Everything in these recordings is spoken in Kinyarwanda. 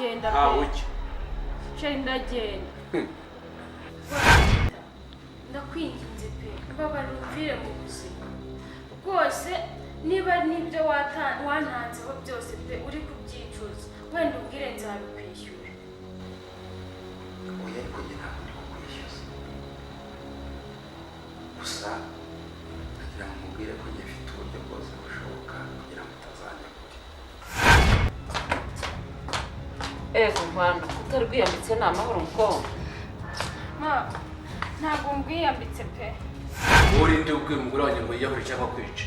ndagenda uki sheri ndagenda ndakwinginze pe mbabarira umvire mu buzima rwose niba nibyo wantanzeho byose pe uri kubyicuza wenda ubwire nzabikwishyura oya ariko njye ntabwo ndi kukwishyuza gusa kugira ngo mubwire ko njye mfite uburyo bwose bushoboka kugira ngo utazajya kure Mwana utari rwiyambitse ni amahoro mukobwa ma ntabwo mbwiyambitse pe urinde ubwira umugore wanjye ngo yiyahure cyangwa kwica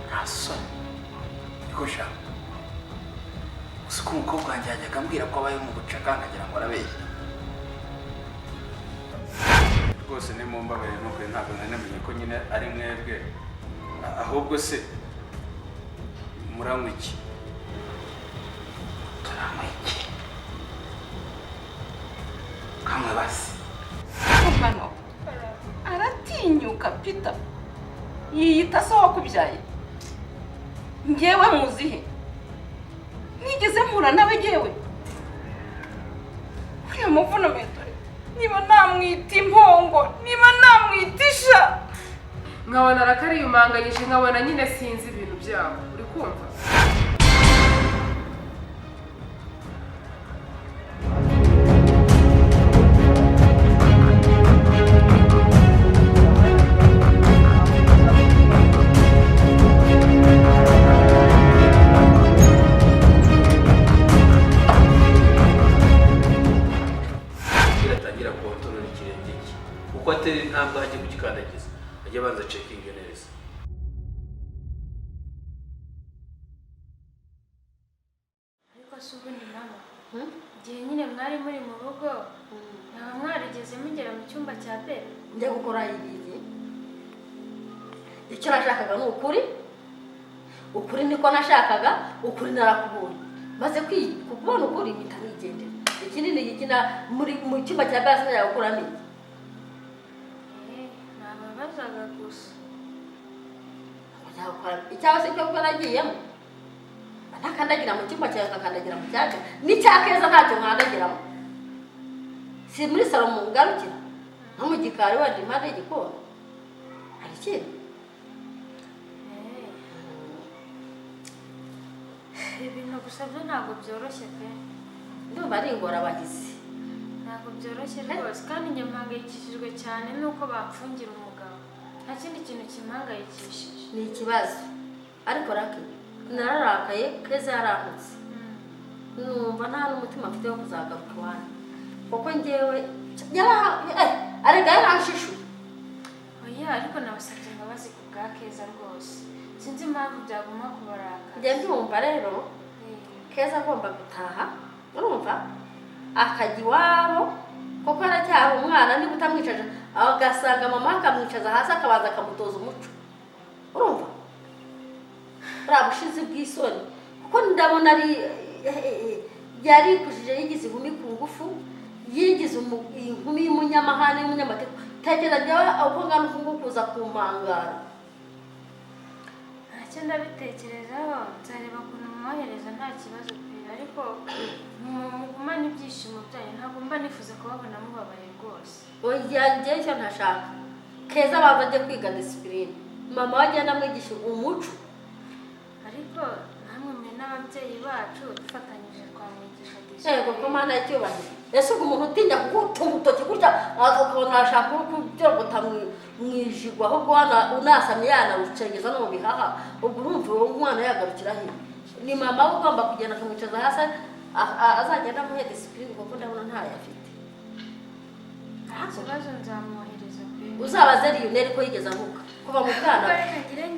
nta soni niko shaka gusa uko umukobwa wanjye yajyaga ambwira ko abaye mu bucaka nkagira ngo arabeshya rwose nimumbabarire n'ukuri ntabwo nari namenye ko nyine ari mwebwe ahubwo se muranywa iki turanywa iki kamwe basi umwana aratinyuka Peter yiyita se wakubyaye ngewe muzihe nigeze mpura nawe ngewe uriya muvuno metore niba namwita impongo niba namwita isha nkabona arakariyumanganyije nkabona nyine sinzi ibintu byabo uri kumva ntabwo ajya kugikandagiza ajya abanza cekinge neza ariko se ubundi mama igihe nyine mwari muri mu rugo nta mwarigeze mugera mu cyumba cya Bella njya gukora ibiki icyo nashakaga ni ukuri niko nashakaga ukuri narakubonye maze kubona ukuri mpita nigendera ikindi ni igikina mu cyumba cya Bella sinajya gukuramo iki nababazaga gusa icyawe se cyo kuko nagiyemo ntakandagira mu cyumba cyawe nkakandagira mu cyacu n'icya Keza ntacyo nkandagiramo si muri salo mu ngarukira nko mu gikari wenda impande y'igikoni hari ikindi ibintu gusa byo ntabwo byoroshye pe ndumva ari ingorabahizi ntabwo byoroshye rwose kandi njye mpangayikishijwe cyane nuko bapfungira umugabo nta kindi kintu kimpangayikishije ni ikibazo ariko rake nararakaye Keza yarantutse numva nta n'umutima mfite wo kuzagaruka iwanyu kuko njyewe arega yaranshishuye oya ariko nabasabye imbabazi ku bwa Keza rwose sinzi impamvu byaguma kubaraka njye ndumva rero Keza agomba gutaha urumva akajya iwabo kuko aracyari umwana niba utamwicaje agasanga mama akamwicaza hasi akabanza akamutoza umuco urumva buriya bushizi bw'isoni kuko ndabona yarikujije yigize inkumi ku ngufu yigize inkumi y'umunyamahane y'umunyamategeko tekereza njyewe uko ngana uku nguku kuza kumpangara ntacyo ndabitekerezaho nzareba ukuntu mwohereza nta kibazo pe ariko mugumane ibyishimo byanyu ntabwo mba nifuza kubabona mubabaye rwose oya njye icyo ntashaka Keza baza ajya kwiga disipurine mama we agenda amwigisha umuco ariko namwe mwe n'ababyeyi bacu dufatanyije twamwigisha yego ko mana icyubahiro ese ubwo umuntu utinya kugutunga urutoki gutya akabona arashaka kubyogota mwijigwa ahubwo unasamye yanarucengeza no mu bihaha ubwo urumva uwo mwana yagarukira he ni mama we ugomba kugenda akamwicaza hasi azagenda amuhe disipurine kuko ndabona ntayo afite nta kibazo nzamwohereza pe uzabaze Lionel ko yigeze avuka kuva mu bwana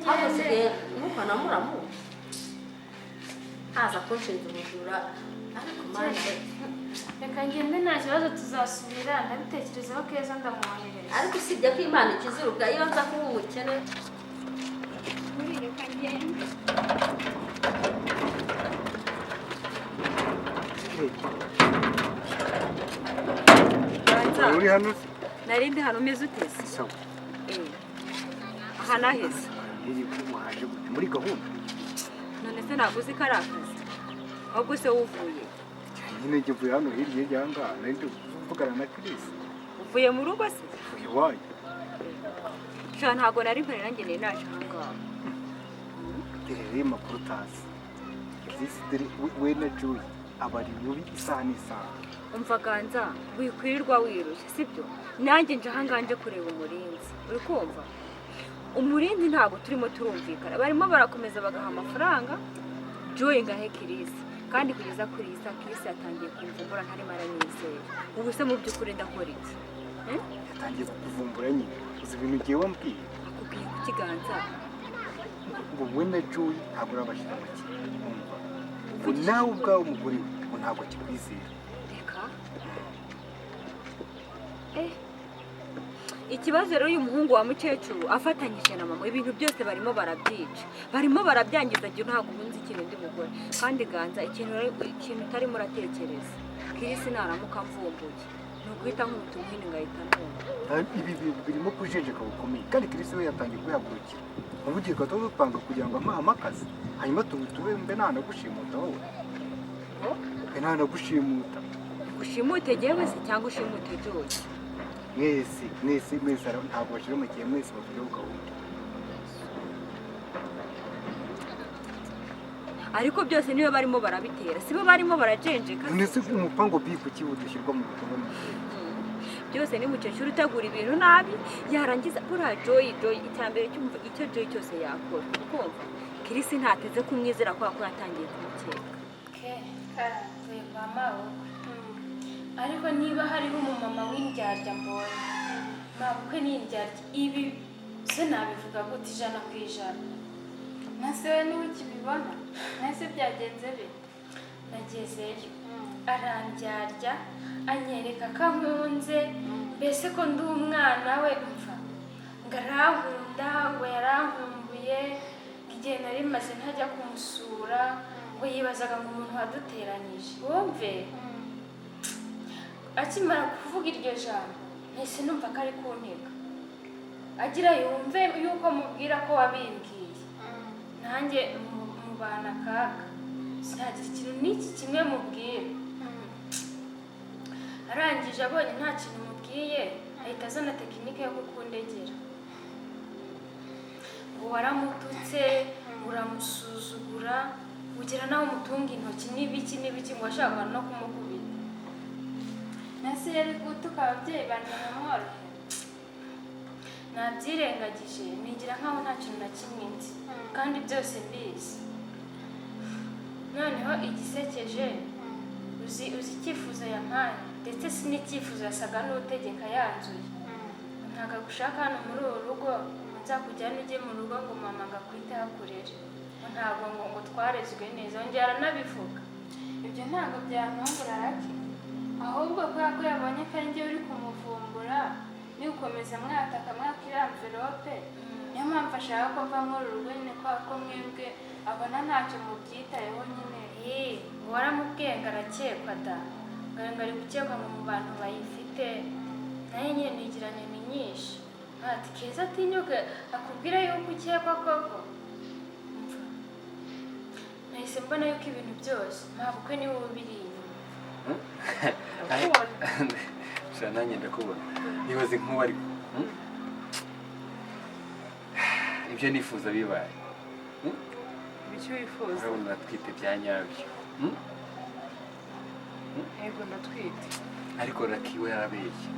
hasigaye nuko namuramu haza kunshinja ubujura ariko manje reka ngende nta kibazo tuzasubira ndabitekerezaho Keza ndamwohereza ariko usibye ko Imana ikiziruka iyo nza kuba umukene reka ngende uri hano nari ndi hano umeze utese sawa aha naheze muri gahunda none se ntabwo uzi ko ari akazi ahubwo se wuvuye nyine njye mvuye hano hirya y'ahangaha nari ndi kuvugana na Chris. uvuye mu rugo se Iwanyu. sha ntabwo nari mpari nanjye nari naje ahangaha Rero makuru utazi. Zisitiri we na Joy abari bubi isaha n'isaha. umva ganza wikwirirwa wirushye sibyo nanjye nje ahangaha nje kureba umurinzi uri kumva umurinzi ntabwo turimo turumvikana barimo barakomeza bagaha amafaranga Joy ngahe Chris kandi kugeza kuri iyi saa Chris yatangiye kumvumbura ntarimo aranyizera ubu se mu by'ukuri ndakora iki Yatangiye kuvumbura nyine. Uzi ibintu ugiye wambwiye. akubwiye ku kiganza Ngo we na Joy ntabwo urabashira make. Umva. Ngo nawe ubwawe umugore we ngo ntabwo kikwizera. reka ikibazo rero uyu muhungu wa mukecuru afatanyije na mama ibintu byose barimo barabyica barimo barabyangiza njye ntabwo umunsi ikintu ndi mugore kandi ganza ikintu utarimo uratekereza Chris naramuka mvumbuye ni uguhita nk'umutu mwini ngahita numva Ibi birimo kujenjeka bukomeye kandi Chris we yatangiye kuyagurukira. Ubugiye ko dupanga kugira ngo amakazi hanyuma tube mbe ntanagushimuta wowe. Ntanagushimuta. ushimute jyewe se cyangwa ushimute Joy mwese ntabwo bashyira mu gihe mwese bavuga gahunda. ariko byose niwe barimo barabitera sibo barimo barajenjeka None se umupango biku kibudushyirwa mu butumwa mu byose ni mukecuru utegura ibintu nabi yarangiza buriya Joy icyambere cyumva icyo Joy cyose yakora ukumva Chris ntateze kumwizera kubera ko yatangiye kumukeka karavuye kwa mabukwe ariko niba hariho umumama w'indyarya mbonye mabukwe n'indyarya ibi se nabivuga gute 100%. nase we niwe ukibibona nase byagenze bite nagezeyo arandyarya anyereka ko ankunze mbese ko ndi umwana we umva ngo arankunda ngo yarankumbuye igihe nari maze ntajya kumusura ngo yibazaga ngo umuntu waduteranyije wumve akimara kuvuga iryo jambo ntese numva ko ari kuntega agira yumve yuko mubwira ko wabimbwiye nanjye mubana akaga sinagira ikintu n'iki kimwe mubwira arangije abonye nta kintu mubwiye ahita azana tekinike yo kukundegera ngo waramututse uramusuzugura ugera nawe umutunga intoki n'ibiki ngo washaka no kumukubita nase yari gutuka ababyeyi banjye nkamworohera nabyirengagije nigira nkaho nta kintu na kimwe nzi kandi byose mbizi noneho igisekeje uzi icyifuzo yampaye ndetse si n'icyifuzo yasaga n'utegeka yanzuye ntabwo agushaka hano muri uru rugo nzakujyana ujye mu rugo ngo mama ngakwite hakurere ntabwo ngo twarezwe neza wongera aranabivuga ibyo ntabwo byantungura rake ahubwo kubera ko yabonye ko ari njye uri kumuvumbura niukomeza mwataka mwakira amvelope niyo mpamvu ashaka ko mva muri uru rugo nyine kubera ko mwebwe abona ntacyo mubyitayeho nyine ngo waramubwiye ngo arakekwa da ngo ari gukekwa ngo mu bantu bayifite nayo nyine nigiranye ni nyinshi ati keza atinyuke akubwira yuko ukekwa koko nahise mbona yuko ibintu byose mabukwe niwe ubiri inyuma shana nanjye ndakubona nibaze nk'uwo ariko ibyo nifuza bibaye icyo wifuza urabona uratwite bya nyabyo yego ndatwite ariko rakiwe arabeshya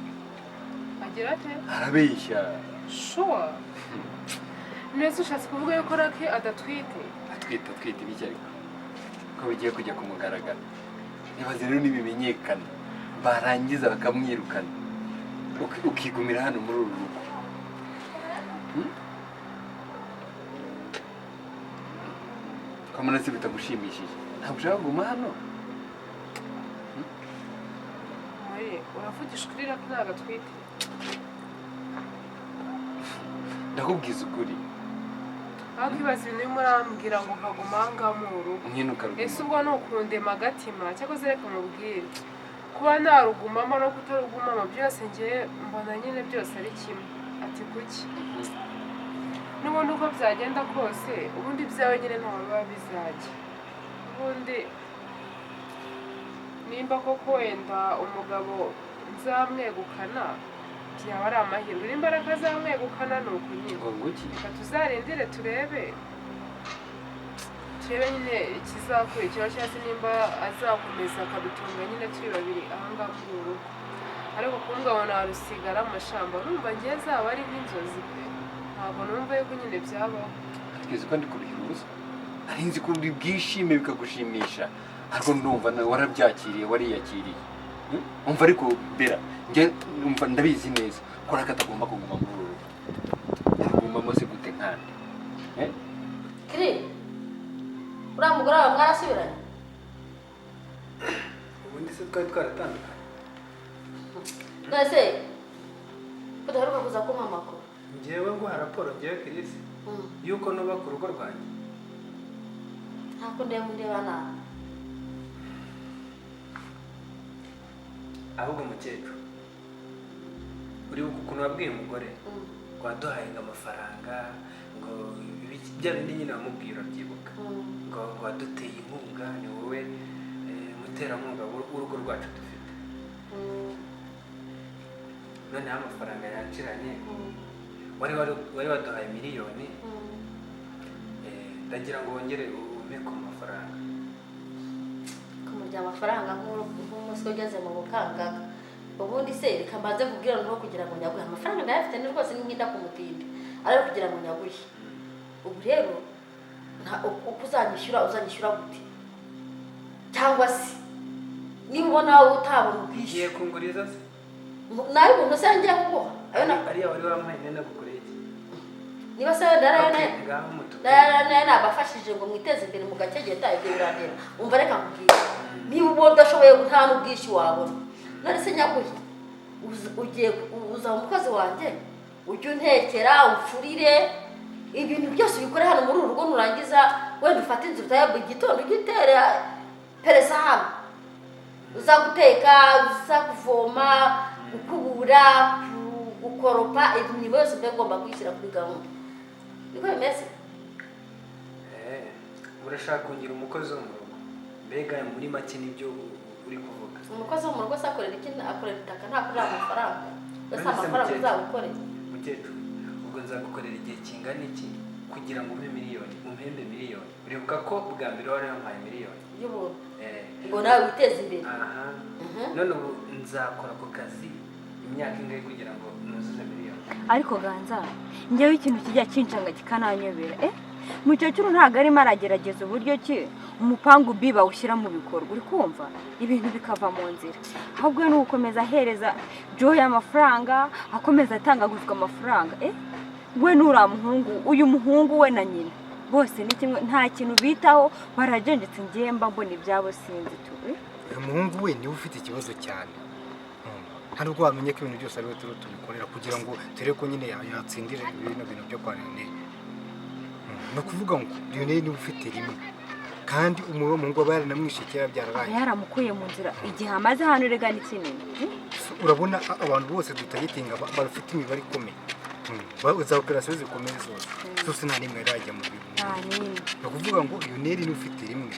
agira ate arabeshya shuwa neza ushatse kuvuga yuko rake adatwite atwite ibiki ariko ko bigiye kujya kumugaragara nibaze rero nibimenyekana barangiza bakamwirukana ukigumira hano muri uru rugo kamana se bitagushimishije ntabwo ushaka kuguma hano uravugisha ukuri rake ntabwo atwite ndakubwiza ukuri aho kwibaza ibintu urimo urambwira ngo nkaguma aha ngaha mu rugo nkinuka ese ubwo ni ukundema agatima cyangwa reka mubwire kuba narugumamo no kutarugumamo byose ngewe mbona nyine byose ari kimwe ati kuki n'ubundi uko byagenda kose ubundi ibyawe nyine ntawe biba bizajya ubundi nimba koko wenda umugabo nzamwegukana byaba ari amahirwe n'imbaraga zamwegukana ni uku nyine reka tuzarindire turebe nyine ikizakurikiraho cyangwa se nimba azakomeza akadutunga nyine turi babiri ahangaha muri uru rugo ariko kumbwabona warusigara amashamba numva ngiye zaba ari nk'inzozi pe ntabwo numva yuko nyine byabaho tugeze ko ndi kubihira ubusa ari nzi ko bwishime bikagushimisha ariko ndumva warabyakiriye wariyakiriye umva ariko bera njye numva ndabizi neza ko nakatagomba kuguma muri uru rugo kugumamo se gute nkandi kiri uriya mugore wawe mwarasubiranye ubundi se twari twaratandukanye none se kudaheruka kuza kumpa amakuru njyewe nguha raporo njyewe Kirisi yuko nuba ku rugo rwanjye ntabwo ndeba nabi ahubwo mukecuru uribuka ukuntu wabwiye umugore ngo waduhaye ngo amafaranga ngo bya bindi nyine wamubwira urabyibuka ngo waduteye inkunga ni wowe muterankunga w'urugo rwacu dufite noneho amafaranga yakiranye wari waduhaye miliyoni ndagira ngo wongere ume ku mafaranga kumurya amafaranga nk'umunsi ugeze mu bukangaga ubundi se reka mbanze kubwira noneho kugira ngo nyaguhe amafaranga ndayafite ni rwose n'imyenda ku mutindi ariko kugira ngo nyaguhe ubu rero uko uzanyishyura gute cyangwa se niba ubona wowe utabona ubwishyu ugiye kunguriza se nawe umuntu se ngiye kuguha ariya wari wampaye nenda gukoreye iki niba se nayo nabafashije ngo mwiteze imbere mu gakegeta ibyo birandera umva reka nkubwire niba ubona udashoboye nta n'ubwishyu wabona none se nyaguhe ugiye uza umukozi wanjye ujye untekera umfurire ibintu byose ubikore hano muri uru rugo nurangiza wenda ufate inzu utayabu igitondo ujye utera pereza hano uza guteka uza kuvoma gukubura gukoropa imirimo yose mbe ngomba kuyishyira kuri gahunda niko bimeze urashaka kungira umukozi wo mu rugo mbega muri make nibyo uri kuvuga umukozi wo mu rugo se akorera iki akorera itaka ntakorera amafaranga mbese amafaranga uzagukorera mukecuru ubwo nzagukorera igihe kingana iki kugira ngo umpe miliyoni uribuka ko bwa mbere wari wampaye miliyoni y'ubuntu ngo nawe witeze imbere none ubu nzakora ako kazi imyaka ingahe kugira ngo nuzuze miliyoni ariko ganza njyewe ikintu kijya kinshanga kikananyobera mukecuru ntabwo arimo aragerageza uburyo ki umupangu B bawushyira mu bikorwa uri kumva ibintu bikava mu nzira ahubwo ni ugukomeza ahereza Joy amafaranga akomeza atangaguzwa amafaranga we n'uriya muhungu uyu muhungu we na nyina bose ni kimwe nta kintu bitaho barajenjetse ngemba mbona ibyabo sinzi turi uyu muhungu we niwe ufite ikibazo cyane nta nubwo wamenye ko ibintu byose ari we tubikorera kugira ngo ture ko nyine yatsindire bino bintu byo kwa Lionel ni ukuvuga ngo Lionel niwe ufite rimwe kandi umuhungu aba yaranamwishe kera byarabaye yaramukuye mu nzira igihe amaze hano rega ni kinini urabona abantu bose dutayitinga bafite imibare ikomeye za operasiyo zikomeye zose nta n'imwe yarajya mu bintu ni ukuvuga ngo Lionel niwe ufite rimwe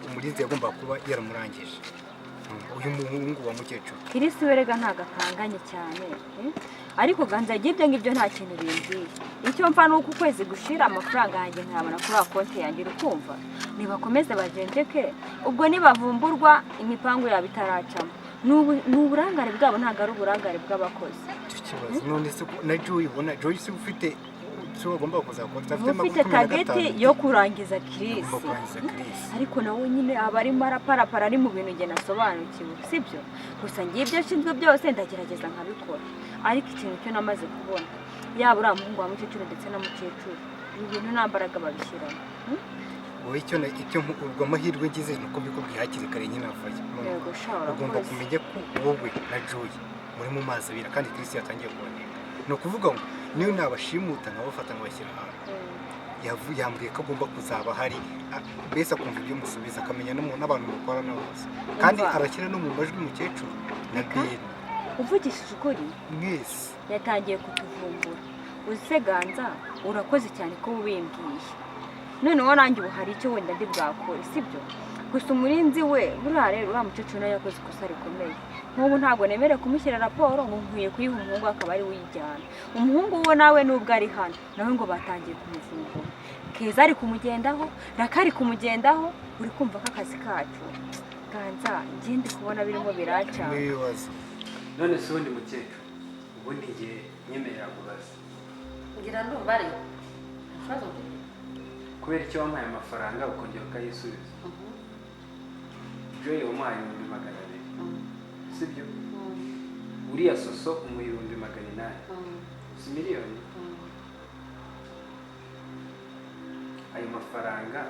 umurinzi yagomba kuba yaramurangije uyu muhungu wa mukecuru Kirisi werega ntago akanganye cyane ariko ganza gibyo ngibyo nta kintu bimbwiye icyo mfa nuko ukwezi gushira amafaranga yanjye nkabona kuri konti yanjye ukumva nibakomeze bajenjeke ubwo nibavumburwa imipango yabo itaracamo n'uburangare bwabo ntago ari uburangare bw'abakozi none se na Joy ubona Joy se ufite bagomba kuzakora ufite targeti yo kurangiza Kirisi ariko nawe nyine aba arimo araparapara ari mu bintu nge nasobanukiwe sibyo gusa ngiye ibyo ashinzwe byose ndagerageza nkabikora ariko ikintu cyo namaze kubona yaba uriya muhungu wa mukecuru ndetse na mukecuru ibi bintu nta mbaraga babishyiramo wowe icyo urwo amahirwe ngize ni uko mbikubwiye hakiri kare nyine avayo ugomba kumenya ko wowe na Joy muri mu mazi abira kandi Kirisi yatangiye kuboneka ni ukuvuga ngo niyo nabashimuta nkabafata nkabashyira ahantu yambwiye ko agomba kuzaba hari mbese akumva ibyo musubiza akamenya n'abantu mukorana bose kandi arashyira no mu majwi mukecuru na Beni uvugishije ukuri mwese yatangiye kutuvumbura uze ganza urakoze cyane ko ubimbwiye noneho nanjye ubu hari icyo wenda ndi bwakore sibyo gusa umurinzi we buriya rero uriya mukecuru nawe yakoze ikosa rikomeye nk'ubu ntabwo nemerewe kumushyira raporo ngo nkwiye kuyiha umuhungu akaba ari we uyijyana umuhungu we nawe nubwo ari hano nawe ngo batangiye kumuvumbura keza ari kumugendaho raka ari kumugendaho uri kumva ko akazi kacu ganza njye ndi kubona birimo biracana none se ubundi mukecuru ubundi igihe nyemerera kubaza ngira ndumva ari ikibazo kubera icyo wampaye amafaranga ukongera ukayisubiza Joy wamuhaye 200,000 sibyo uriya soso umuha 800,000 si miliyoni ayo mafaranga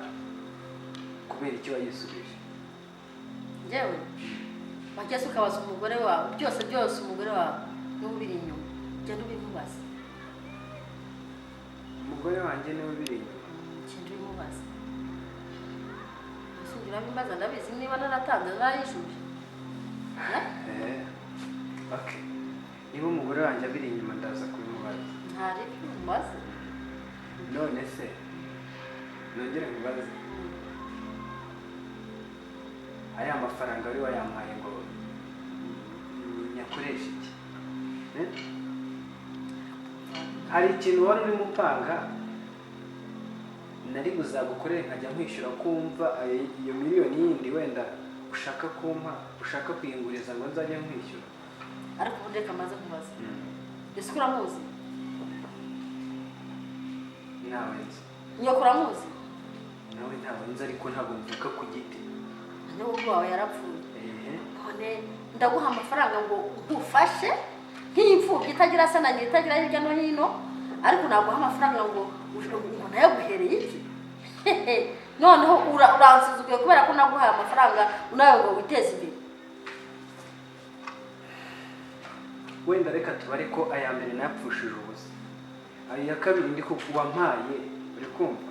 kubera icyo wayisubije yewe bageze ukabaza umugore wawe byose umugore wawe niwe ubiri inyuma genda ubimubaza umugore wanjye niwe ubiri inyuma genda ubimubaza ngira bimbaza ndabizi niba naratanze narayishuje okay niba umugore wanjye abiri inyuma ndaza kubimubaza ntari bimubaza none se nongere nkubaze aya mafaranga wari wayampaye ngo nyakoresha iki hari ikintu wari urimo upanga nari buzagukorere nkajya nkwishyura kumva iyo miliyoni yindi wenda ushaka kumpa ushaka kuyinguriza ngo nzajye nkwishyura ariko ubundi reka maze kubaza ese uramuzi nawe nzi nyoko uramuzi nawe ntabwo nzi ariko ntabwo mvuka ku giti nyoko wawe yarapfuye none ndaguha amafaranga ngo ngufashe nk'imfubyi itagira se na nyina itagira hirya no hino ariko naguha amafaranga ngo nayo guhereye iki noneho uransuzuguye kubera ko naguhaye amafaranga nawe ngo witeze imbere wenda reka tubare ko aya mbere napfushije ubusa ayo ya kabiri ndi ko wampaye uri kumva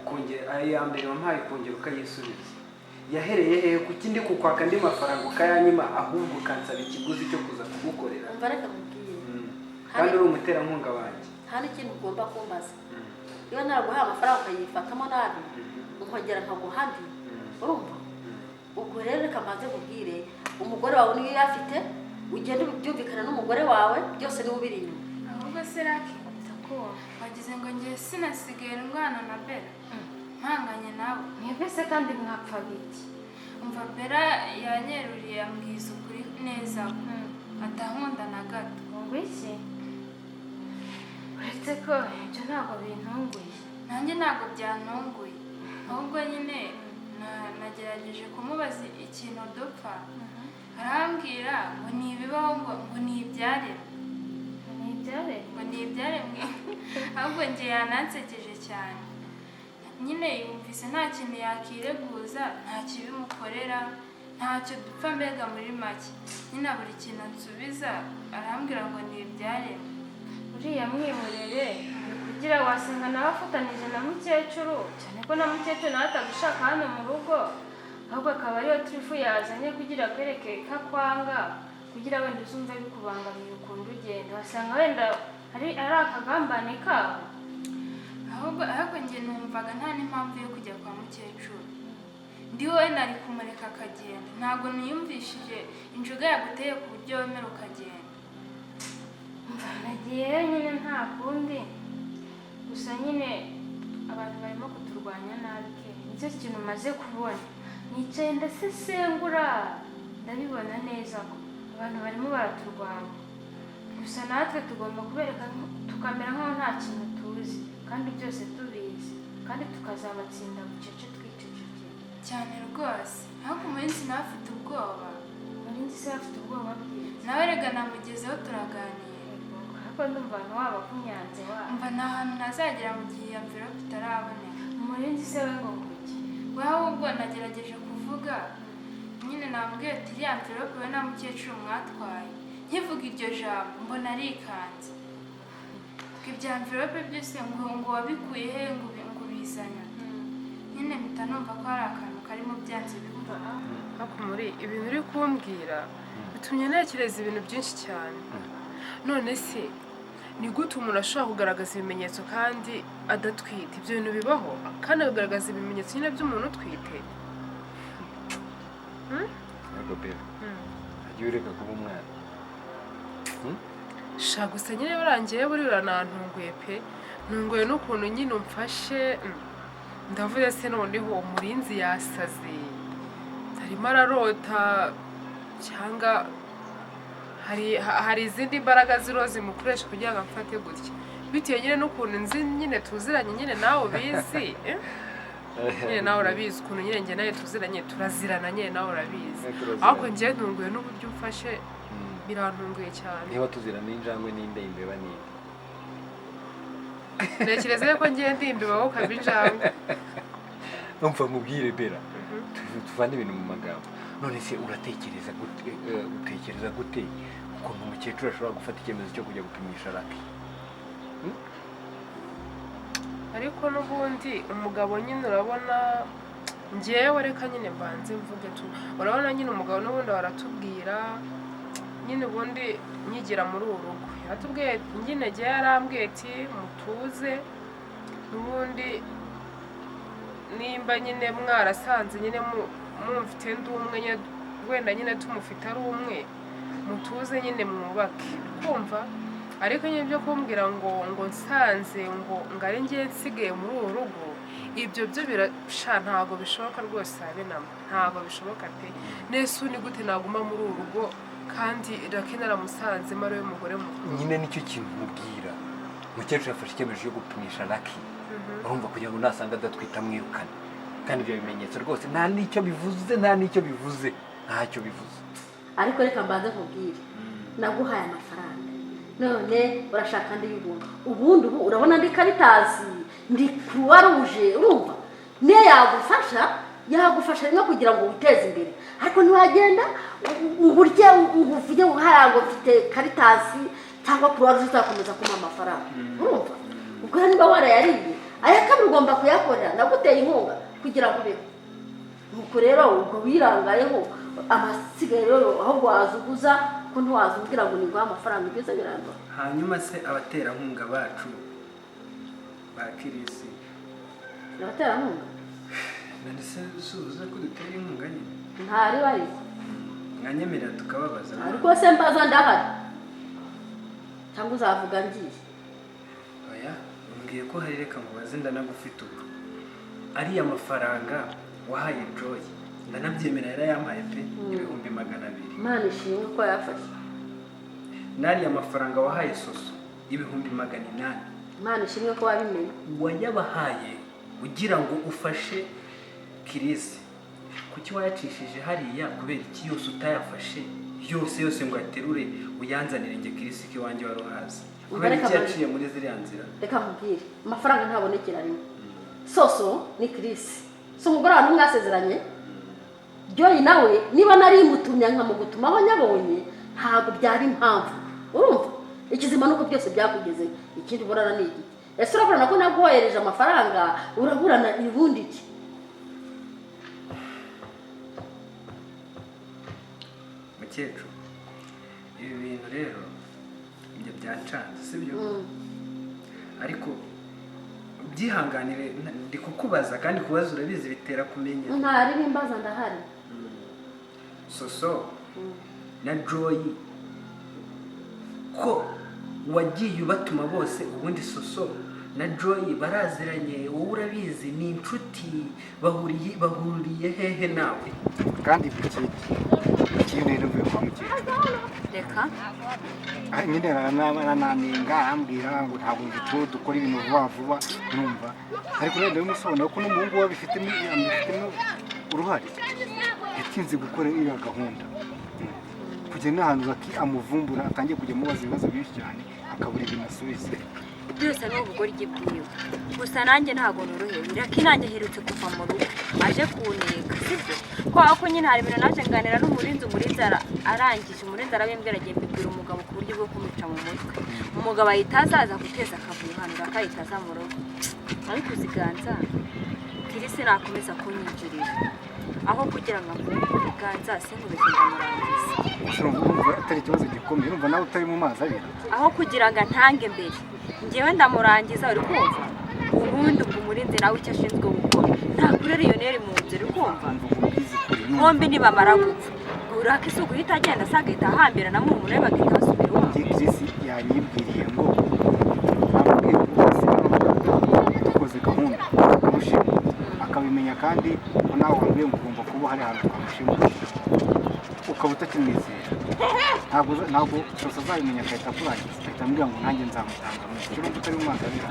ukongera ayo ya mbere wampaye ukongera ukayisubiza yahereye hehe kuki ndi kukwaka andi mafaranga ukayanyima ahubwo ukansaba ikiguzi cyo kuza kugukorera umva reka mubwire kandi uri umuterankunga wanjye nta n'ikintu ugomba kumbaza iyo naraguhaye amafaranga ukayifatamo nabi nkongera nkaguha andi urumva ubwo rero reka maze kubwire umugore wawe niyo yafite ugenda ubyumvikana n'umugore wawe byose niwe ubiri inyuma ahubwo se raki wagize ngo njye sinasigaye ndwana na Bella mpanganye nawe mwebwe se kandi mwapfaga iki umva Bella yanyeruriye ambwiza ukuri neza atankunda na gato ngo iki uretse ko ibyo ntabwo bintunguye nanjye ntabwo byantunguye ahubwo nyine nagerageje kumubaza ikintu dupfa arambwira ngo ntibibaho ngo ntibyaremwe ngo ntibyaremwe ahubwo njye yanansekeje cyane nyine yumvise nta kintu yakireguza nta kibimukorera ntacyo dupfa mbega muri make nyine buri kintu nsubiza arambwira ngo ntibyaremwe uriya mwihorere kugira wasanga nawe afatanije na mukecuru cyane ko na mukecuru nawe atagushaka hano mu rugo ahubwo akaba ariyo turifu yazanye kugira akwereke ko akwanga kugira wenda uzumve bikubangamiye ukuntu ugenda wasanga wenda ari akagambane kabo ahubwo njye numvaga nta n'impamvu yo kujya kwa mukecuru ndi wowe nari kumureka akagenda ntabwo niyumvishije injuga yaguteye ku buryo wemera ukagenda nagiye nyine nta kundi gusa nyine abantu barimo kuturwanya nabi ke nicyo kintu umaze kubona nicaye ndasesengura ndabibona neza ko abantu barimo baraturwanya gusa natwe tugomba kubereka tukamera nk'aho nta kintu tuzi kandi byose tubizi kandi tukazabatsinda bucece twicecekeye cyane rwose ariko umurinzi nawe afite ubwoba umurinzi se afite ubwoba bwiza nawe rega namugezeho turaganira ariko ndumva abantu waba kunyanze waba mva nta hantu ntazagera mu gihe iyo mvirope itaraboneka umurinzi se we ngo kuki we ahubwo nagerageje kuvuga nyine nambwiye ati iriya mvirope we na mukecuru mwatwaye nkivuga iryo jambo mbona arikanze ibya mvirope byose ngo wabikuye he ngo bizanya nyine mpita numva ko hari akantu karimo byanze bikura ariko muri ibintu uri kumbwira bitumye ntekereza ibintu byinshi cyane none se ni gute umuntu ashobora kugaragaza ibimenyetso kandi adatwite? Ibyo bintu bibaho kandi akagaragaza ibimenyetso nyine by'umuntu utwite? Ariko Bella, hajya ureka kuba umwana. Sha gusa nyine barangiye burira nantunguye pe. Ntunguye n'ukuntu nyine umfashe. Ndavuze se noneho umurinzi yasaze. Arimo ararota cyangwa hari izindi mbaraga zirozi mukoresha kugira ngo amfate gutya. Bitewe nyine n'ukuntu nzi nyine tuziranye nyine nawe ubizi. Nyine nawe urabizi ukuntu nyine njye nawe tuziranye turazirana nyine nawe urabizi. Ariko njye ntunguye n'uburyo umfashe birantunguye cyane. Niba tuzirana n'injangwe n'inde imbeba n'inde. Ntekereza ko ngiye ndi imbeba wowe ukaba injangwe. Umva mubwire Bella, tuvane ibintu mu magambo. None se uratekereza gute ukuntu umukecuru ashobora gufata icyemezo cyo kujya gupimisha Lucky? Ariko n'ubundi umugabo nyine urabona njyewe reka nyine mbanze mvuge tu. Urabona nyine umugabo n'ubundi baratubwira nyine ubundi nyigira muri uru rugo. Yaratubwiye nyine njye yarambwiye ati mutuze n'ubundi nimba nyine mwarasanze nyine mumfite ndi umwe nyine wenda nyine tumufite ari umwe mutuze nyine mwubake kumva. Ariko nyine byo kumbwira ngo nsanze ngo ngari ngiye nsigaye muri uru rugo ibyo byo birasha ntago bishoboka rwose habe namba ntago bishoboka pe. Nese ni gute naguma muri uru rugo kandi Lucky naramusanze mari we mugore mukuru? Nyine nicyo kintu mubwira. Umukecuru yafashe icyemezo cyo gupimisha Lucky. Urumva kugira ngo nasanga adatwita mwirukane. Kandi ibyo bimenyetso rwose nta nicyo bivuze. Ntacyo bivuze. Ariko reka mbanze nkubwire. Naguhaye amafaranga. None urashaka ndi y'ubuntu. Ubundi ubu urabona ndi Caritas, ndi Croix Rouge, urumva? Niyo yagufasha no kugira ngo uteze imbere. Ariko ntiwagenda uburyo uvuge ngo harango mfite Caritas cyangwa Croix Rouge uzakomeza kuma amafaranga. Urumva? Ubwo niba warayariye aya kabiri ugomba kuyakorera. Naguteye inkunga kugira ngo ubeho. Nuko rero ubwo wirangayeho amasigaye rero ahubwo wazuguza ko ntiwazubwira ngo ni amafaranga ibyo biramba. Hanyuma se abaterankunga bacu ba Kirisi abaterankunga none se suza ko dutera inkunga nyine ntari bari nkanyemerera tukababaza. ariko se mbaza ndahari cyangwa uzavuga ngiye? Oya umbwiye ko hari reka mubaze ndanagufite ubu ariya mafaranga wahaye Joy ndanabyemera yarayampaye pe 200,000. Imana ishimwe ko yafashe. Nariya mafaranga wahaye Soso 800,000. Imana ishimwe ko wabimenye. Wayabahaye ugira ngo ufashe Kirisi. Kuki wayacishije hariya kubera iki yose utayafashe yose ngo aterure uyanzanire nge Kirisi ki wanje warohaza? Kubera iki yaciye muri ziriya nzira? Reka nkubwire amafaranga ntabonekera rimwe. Soso ni Kirisi. So umugore wa mwasezeranye Joy nawe niba nari mutumya nkamugutuma nyabonye ntabwo byari impamvu. Urumva? Ikizima nuko byose byakugeze. Ikindi burana ni iki? Ese urabona ko naguhoyereje amafaranga uraburana ibundi iki? Mukecuru ibi bintu rero njye byancanze sibyo? Ariko byihanganire ndi kukubaza kandi kubaza urabizi bitera kumenya. Ntari bimbaza ndahari. Soso na Joy ko wagiye ubatuma bose ubundi Soso na Joy baraziranye wowe urabizi ni inshuti bahuriye hehe nawe? Kandi ikintu rero mvuye kwa mukecuru reka nyine arananenga arambwira ngo ntabwo ngicyo dukora ibintu vuba numva. Ariko rero ndabimusobanura ko n'umuhungu we abifitemo uruhare. Yatinze gukora iriya gahunda kugera n'ahantu Lucky amuvumbura atangiye kujya mubaza ibibazo byinshi cyane akabura ibintu asubiza. byose ni ubugoryi bwiwe. Gusa nanjye ntabwo norohewe. Lucky nanjye aherutse kuva mu rugo aje kuneka sibyo? Ko nyine hari ibintu naje nganira n'umurinzi arangije umurinzi arabimbwira agiye mbibwira umugabo ku buryo bwo kumuca mu mutwe. Umugabo ahita azaza guteza akavuyo hano Lucky ahita aza mu rugo. Ariko uziganza Kirisi nakomeza kunyinjirira aho kugira ngo amvure ganza sinkubeshye ndamurangiza. urumva atari ikibazo gikomeye urumva nawe utari mu mazi abira aho kugira ngo ntange mbere njyewe ndamurangiza uri kumva ubundi ubwo umurinzi nawe icyo ashinzwe gukora ntakure riyoneri mu nzu uri kumva bombi nibamara gupfa uraka isuku uhita agenda asagahita ahambira na murumuna we bagahita basubira iwabo. Jesse yanyibwiriye ngo nababwira ko dukoze gahunda twamushima akabimenya kandi ko nawe wambwiye ngo ugomba kuba hari ahantu twamushima ukaba utakimwizera ntabwo sose azabimenya agahita akurangiza ahita ambwira ngo nanjye nzamutanga mu kigo utari mu mazi abira.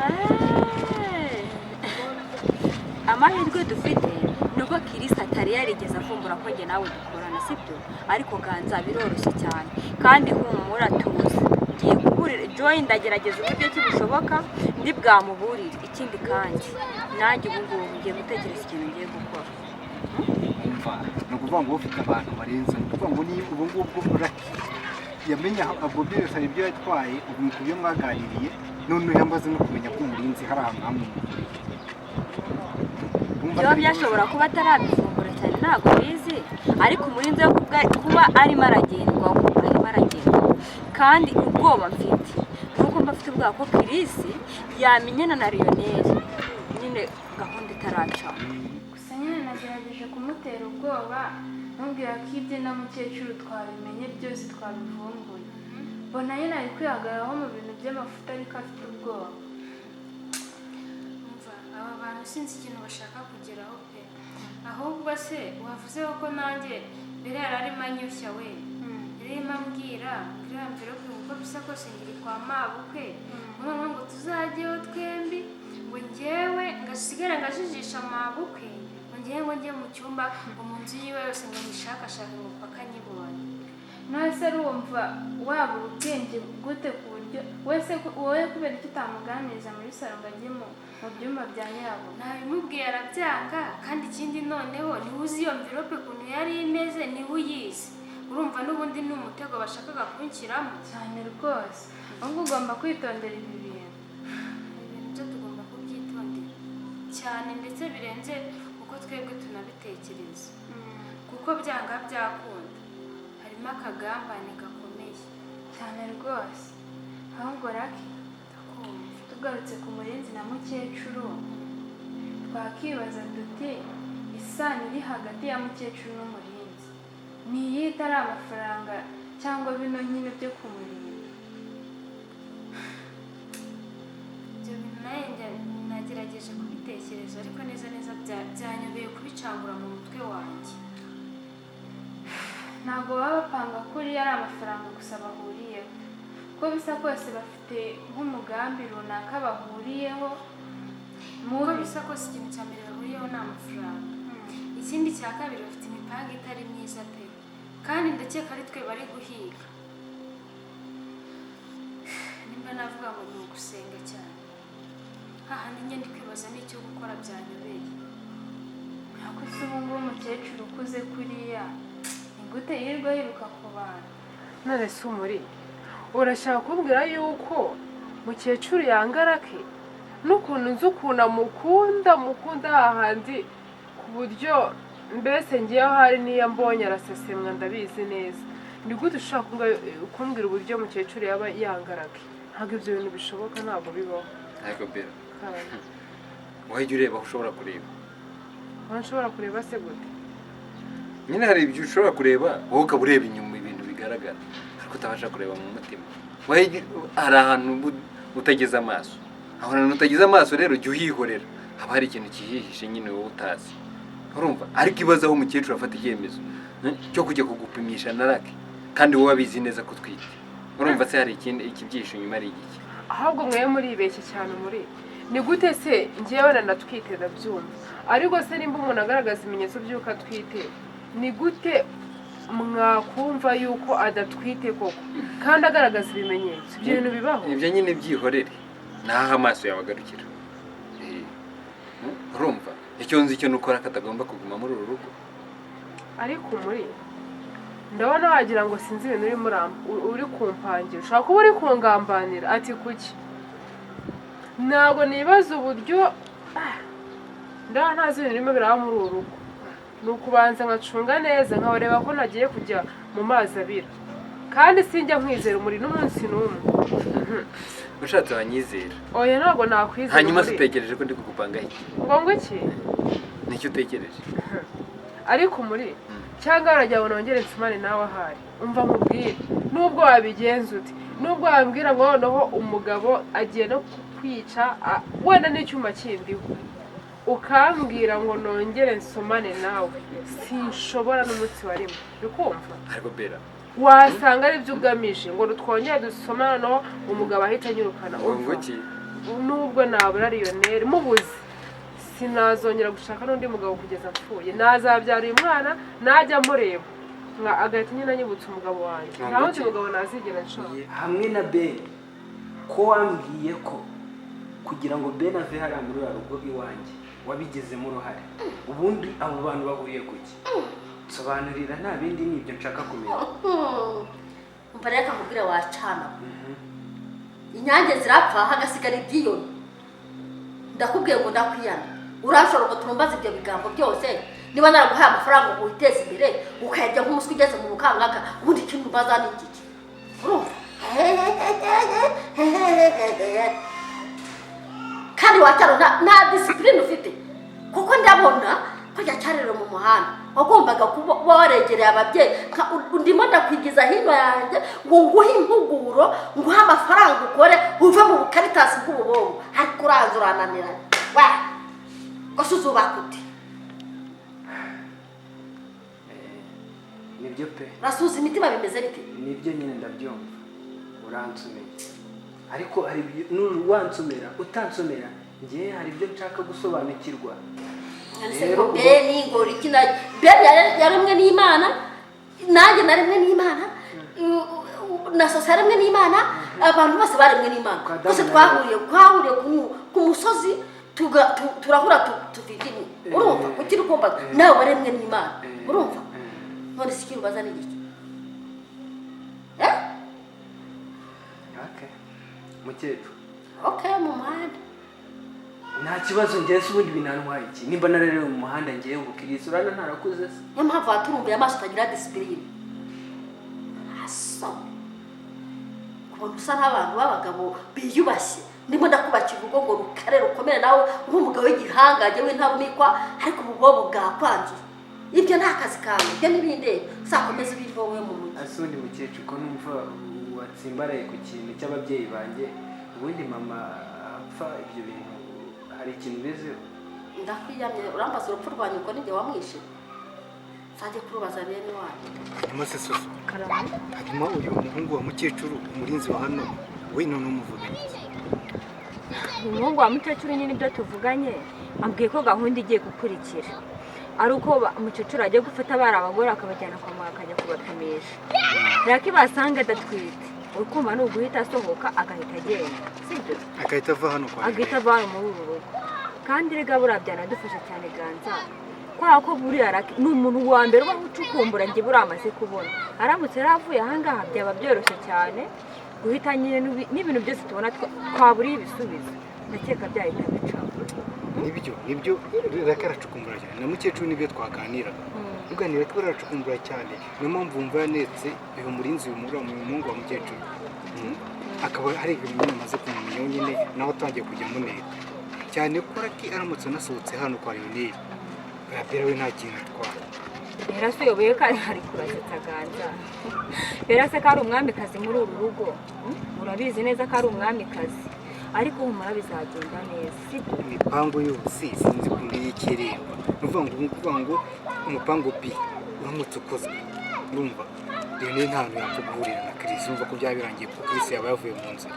Amahirwe dufite nuko Kirista atari yarigeze avumbura ko njye nawe dukorana sibyo ariko ganza biroroshye cyane kandi humura tuzi ngiye kuburira Joy ndagerageza uburyo ki bushoboka ndi bwamuburire ikindi kandi nanjye ubu ngubu ngiye gutekereza ikintu ngiye gukora. Ni ukuvuga ngo ufite abantu barenze ni ukuvuga ngo niba ubu ngubu Lucky yamenye aho byose hari ibyo yatwaye ubu ku byo mwaganiriye none yamaze no kumenya ko umurinzi hari ahantu hamwe byo byashobora kuba atarabivumbura cyane ntabwo bizi ariko umurinzi wo kuba arimo aragendwaho kandi ubwoba mfite nuko mba mfite ubwoba ko Kirisi yamenyana na Lionel nyine gahunda itaraca. gusa nyine nagerageje kumutera ubwoba mubwira ko ibye na mukecuru twabimenye byose twabivumbuye mbona nyine ari kwihagararaho mu bintu by'amafuta ariko afite ubwoba. aba bantu sinzi ikintu bashaka kugeraho pe ahubwo se wavuzeho ko nanjye mbere yari arimo anyushya we yarimo ambwira mvirope kuko bisa kose ngiri kwa mabukwe noneho ngo tuzajyeho twembi ngo njyewe ngasigare ngajijisha mabukwe ngo njye mu cyumba ngo mu nzu yiwe yose ngo nishakashake ngo paka nyibonye. nase urumva wabura ubwenge gute ku buryo wowe kubera icyo utamuganiriza muri salo ngo ajye mu byumba bya nyirabo? ntabimubwiye arabyanga kandi ikindi noneho niwe uzi iyo mvirope ukuntu yari imeze niwe uyizi urumva n'ubundi ni umutego bashakaga kunshyiramo cyane rwose ahubwo ugomba kwitondera ibi bintu byo tugomba kubyitondera cyane ndetse birenze uko twebwe tunabitekereza kuko byanga byakunda harimo akagambane gakomeye cyane rwose. ahubwo Lucky tugarutse ku murinzi na mukecuru twakibaza duti isano iri hagati ya mukecuru n'umurinzi ni iyihe itari amafaranga cyangwa bino nyine byo kumurinda? ibyo bintu nanjye nagerageje kubitekereza ariko neza byanyobeye kubicangura mu mutwe wanjye. ntabwo baba bapanga ko uriya ari amafaranga gusa bahuriyeho uko bisa kose bafite nk'umugambi runaka bahuriyeho uko bisa kose ikintu cya mbere bahuriyeho ni amafaranga ikindi cya kabiri bafite imipanga itari myiza pe kandi ndakeka ari twe bari guhiga nimba navuga ngo ni ugusenga cyane hahandi njye ndi kwibaza n'icyo gukora byanyobeye. ntabwo se ubu ngubu umukecuru ukuze kuriya ni gute yirirwa yiruka ku bantu? none se umuri urashaka kumbwira yuko mukecuru yanga Lucky n'ukuntu nzi ukuntu mukunda hahandi ku buryo mbese ngiyeho hari n'iyo mbonye arasesemwa ndabizi neza ni gute ushaka kumbwira uburyo mukecuru yaba yanga Lucky? ntabwo ibyo bintu bishoboka ntabwo bibaho. ariko bera wajya ureba aho ushobora kureba aho nshobora kureba se gute? nyine hari ibyo ushobora kureba wowe ukaba ureba inyuma ibintu bigaragara ariko utabasha kureba mu mutima hari ahantu utageze amaso aho hantu utageze amaso rero jya uhihorera haba hari ikintu kihihishe nyine wowe utazi urumva ariko ibaze aho umukecuru afata icyemezo cyo kujya kugupimisha na Lucky kandi wowe abizi neza ko utwite urumva se hari ikibyihishe inyuma ari igiki? ahubwo mwe muribeshye cyane muri ni gute se njyewe nanatwite ndabyumva ariko se nimba umuntu agaragaza ibimenyetso by'uko atwite ni gute mwakumva yuko adatwite koko kandi agaragaza ibimenyetso? ibyo bintu bibaho? ibyo nyine byihorere naho amaso yawe agarukira urumva icyo nzi icyo nukora katagomba kuguma muri uru rugo. ariko muri ndabona wagira ngo sinzi ibintu uri kumpangira ushaka kuba uri kungambanira ati kuki? ntabwo nibaza uburyo ndabona ntazi ibintu birimo biraba muri uru rugo ni ukubanza nkacunga neza nkabareba ko nagiye kujya mu mazi abira kandi sinjya nkwizera umuri n'umunsi n'umwe. ushatse wanyizera oya ntabwo nakwizera hanyuma se utekereje ko ndi kugupanga iki ngo iki nicyo utekereje ariko muri cyangwa urajya ngo nongere nsumane nawe ahari umva nkubwire nubwo wabigenza uti nubwo wambwira ngo noneho umugabo agiye no kwica wenda n'icyuma kindiho ukambwira ngo nongere nsomane nawe sinshobora n'umunsi wa rimwe bikumva ariko bera wasanga ari byo ugamije ngo twongere dusomane no umugabo ahita anyirukana ngo iki nubwo nabura Lionel mubuze sinazongera gushaka n'undi mugabo kugeza apfuye nazabyara uyu mwana najya mureba agahita nyine anyibutsa umugabo wanjye nta wundi mugabo nazigera nshaka hamwe na Ben ko wambwiye ko kugira ngo Ben ave hariya muri ya rugo iwanjye wabigizemo uruhare ubundi abo bantu bahuriye kuki sobanurira nta bindi nibyo nshaka kumenya umva reka nkubwire wacana inyange zirapfa hagasigara ibyiyoni ndakubwiye ngo ndakwiyana urashobora gutumbaza ibyo bigambo byose niba naraguhaye amafaranga ngo witeze imbere ukayarya nk'umuswi ugeze mu rukangaga ubundi ikintu mbaza ni iki urumva kandi wacyarona nta disipurine ufite kuko ndabona ko yacyarira mu muhanda wagombaga kuba waregereye ababyeyi ndimo ndakwigiza hino yanjye ngo nguhe impuguro nguhe amafaranga ukore uve mu bukaritasi bw'ububobo ariko uraza urananirana we gusa uzubaka uti nibyo pe urasuhuza imitima bimeze bite nibyo nyine ndabyumva uransomera ariko hari wansomera utansomera njye hari ibyo nshaka gusobanukirwa rero Beni ngo rikina Beni yaremwe n'Imana nanjye naremwe n'Imana na sose yaremwe n'Imana abantu bose baremwe n'Imana bose twahuriye ku musozi turahura tuvidini urumva ukiri kumva nawe waremwe n'Imana urumva none sikiri ubaza ni iki mukecuru mu muhanda nta kibazo njye se ubundi binantwaye iki nimba nararerewe mu muhanda ngiye ubukirisi urana ntarakuze se niyo mpamvu waturumbuye amaso utagira disipurine asa kubona usa nk'abantu b'abagabo biyubashye ndimo ndakubakira urugo ngo rukare rukomere nawe uri umugabo w'igihangange w'intarumikwa ariko ububobo bwakwanzuye ibyo nta kazi kawe ibyo n'ibindi uzakomeza ibiri wowe mu mujyi ase ubundi mukecuru ko numva watsimbaraye ku kintu cy'ababyeyi banjye ubundi mama apfa ibyo bintu hari ikintu ubiziho ndakwiyamye urambaza urupfu rwa nyoko n'igihe wamwishe nzajya kurubaza bene wanyu hanyuma se soso hanyuma uyu muhungu wa mukecuru umurinzi wa hano we none umuvuganye umuhungu wa mukecuru nyine ibyo tuvuganye ambwiye ko gahunda igiye gukurikira ari uko umukecuru agiye gufata abari abagore akabajyana kwa muganga akajya kubapimisha rero basanga adatwite ukumva ni uguhita asohoka agahita agenda sibyo agahita ava hano kwa agahita ava hano muri uru rugo kandi rega buriya byanadufasha cyane ganza kubera ko buriya ni umuntu wa mbere uba ucukumbura njye buriya amaze kubona aramutse yaravuye ahangaha byaba byoroshye cyane guhita nyine n'ibintu byose tubona twaburiye ibisubizo ndakeka byahita bicamo nibyo reka aracukumbura cyane na mukecuru nibyo twaganiraga tuganira ko aracukumbura cyane niyo mpamvu wumva yanetse uyu murinzi umuhungu wa mukecuru akaba hari ibintu bimaze kumumenya nyine nawe atangiye kujya amuneka cyane ko aramutse anasohotse hano kwa Lionel bera we nta kintu atwara rero se uyoboye ko ari kurasetsa ganza rero se ko ari umwamikazi muri uru rugo urabizi neza ko ari umwamikazi ariko humura bizagenda neza sibyo imipango yose sinzi kundi y'ikiremba nuvuga ngo umupango B uramutse ukozwe urumva Lionel nta hantu yapfa guhurira na Chris urumva ko byaba birangiye ko Chris yaba yavuye mu nzira